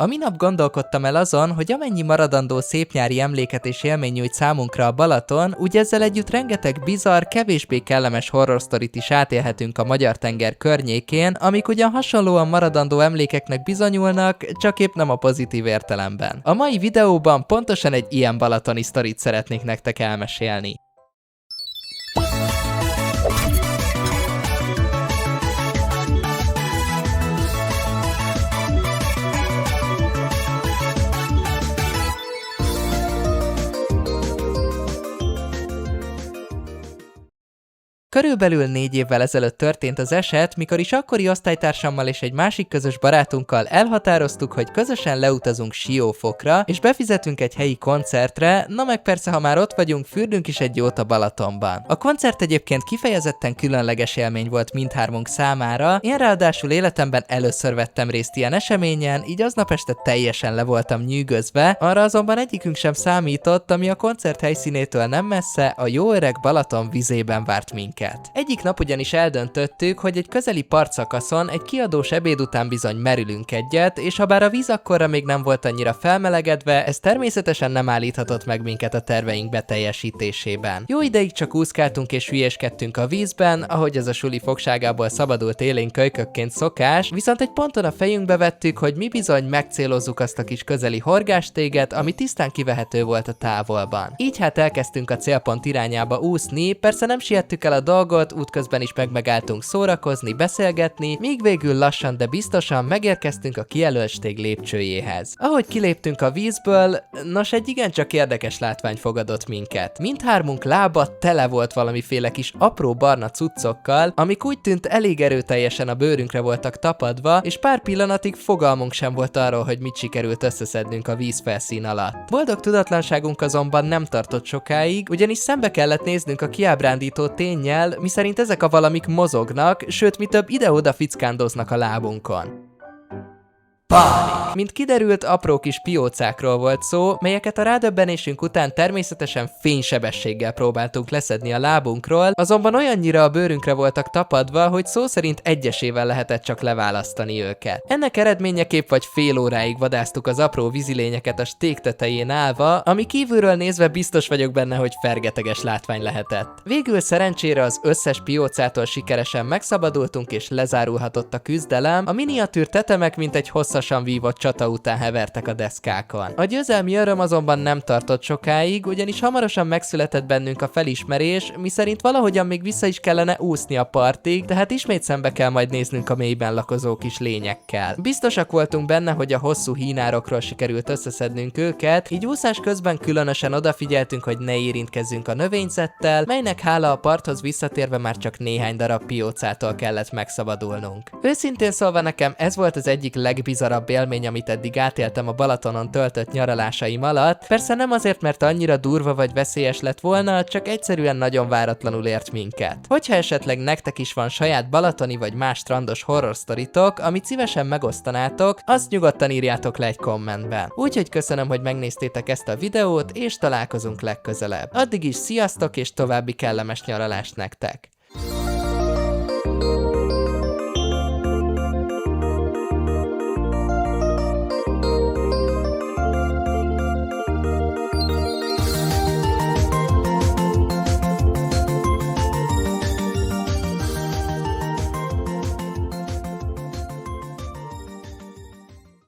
A minap gondolkodtam el azon, hogy amennyi maradandó szép nyári emléket és élmény nyújt számunkra a Balaton, úgy ezzel együtt rengeteg bizarr, kevésbé kellemes horror sztorit is átélhetünk a Magyar-tenger környékén, amik ugyan hasonlóan maradandó emlékeknek bizonyulnak, csak épp nem a pozitív értelemben. A mai videóban pontosan egy ilyen balatoni sztorit szeretnék nektek elmesélni. Körülbelül 4 évvel ezelőtt történt az eset, mikor is akkori osztálytársammal és egy másik közös barátunkkal elhatároztuk, hogy közösen leutazunk Siófokra, és befizetünk egy helyi koncertre, na meg persze, ha már ott vagyunk, fürdünk is egy jót a Balatonban. A koncert egyébként kifejezetten különleges élmény volt mindhármunk számára, én ráadásul életemben először vettem részt ilyen eseményen, így aznap este teljesen le voltam nyűgözve, arra azonban egyikünk sem számított, ami a koncert helyszínétől nem messze, a jó öreg Balaton vizében várt minket. Egyik nap ugyanis eldöntöttük, hogy egy közeli partszakaszon egy kiadós ebéd után bizony merülünk egyet, és habár a víz akkorra még nem volt annyira felmelegedve, ez természetesen nem állíthatott meg minket a terveink beteljesítésében. Jó ideig csak úszkáltunk és hülyéskedtünk a vízben, ahogy ez a suli fogságából szabadult élén kölykökként szokás, viszont egy ponton a fejünkbe vettük, hogy mi bizony megcélozzuk azt a kis közeli horgástéget, ami tisztán kivehető volt a távolban. Így hát elkezdtünk a célpont irányába úszni, persze nem siettük el a dolgot, útközben is megálltunk szórakozni, beszélgetni, míg végül lassan, de biztosan megérkeztünk a kijelölt stég lépcsőjéhez. Ahogy kiléptünk a vízből, nos, egy igencsak érdekes látvány fogadott minket. Mindhármunk lába tele volt valamiféle kis apró barna cuccokkal, amik úgy tűnt elég erőteljesen a bőrünkre voltak tapadva, és pár pillanatig fogalmunk sem volt arról, hogy mit sikerült összeszednünk a vízfelszín alatt. Boldog tudatlanságunk azonban nem tartott sokáig, ugyanis szembe kellett néznünk a kiábrándító tényel, miszerint ezek a valamik mozognak, sőt mi több ide-oda fickándoznak a lábunkon. Pánik! Mint kiderült, apró kis piócákról volt szó, melyeket a rádöbbenésünk után természetesen fénysebességgel próbáltunk leszedni a lábunkról, azonban olyannyira a bőrünkre voltak tapadva, hogy szó szerint egyesével lehetett csak leválasztani őket. Ennek eredményeképp vagy fél óráig vadásztuk az apró vízilényeket a stég tetején állva, ami kívülről nézve biztos vagyok benne, hogy fergeteges látvány lehetett. Végül szerencsére az összes piócától sikeresen megszabadultunk és lezárulhatott a küzdelem, a miniatűr tetemek mint egy hosszasan vívott csata után hevertek a deszkákon. A győzelmi öröm azonban nem tartott sokáig, ugyanis hamarosan megszületett bennünk a felismerés, miszerint valahogyan még vissza is kellene úszni a partig, tehát ismét szembe kell majd néznünk a mélyben lakozó kis lényekkel. Biztosak voltunk benne, hogy a hosszú hínárokról sikerült összeszednünk őket, így úszás közben különösen odafigyeltünk, hogy ne érintkezzünk a növényzettel, melynek hála a parthoz visszatérve már csak néhány darab piócától kellett megszabadulnunk. Őszintén szólva nekem ez volt az egyik legbizarabb élmény, amit eddig átéltem a Balatonon töltött nyaralásaim alatt, persze nem azért, mert annyira durva vagy veszélyes lett volna, csak egyszerűen nagyon váratlanul ért minket. Hogyha esetleg nektek is van saját balatoni vagy más strandos horror sztoritok, amit szívesen megosztanátok, azt nyugodtan írjátok le egy kommentben. Úgyhogy köszönöm, hogy megnéztétek ezt a videót, és találkozunk legközelebb. Addig is sziasztok és további kellemes nyaralást nektek!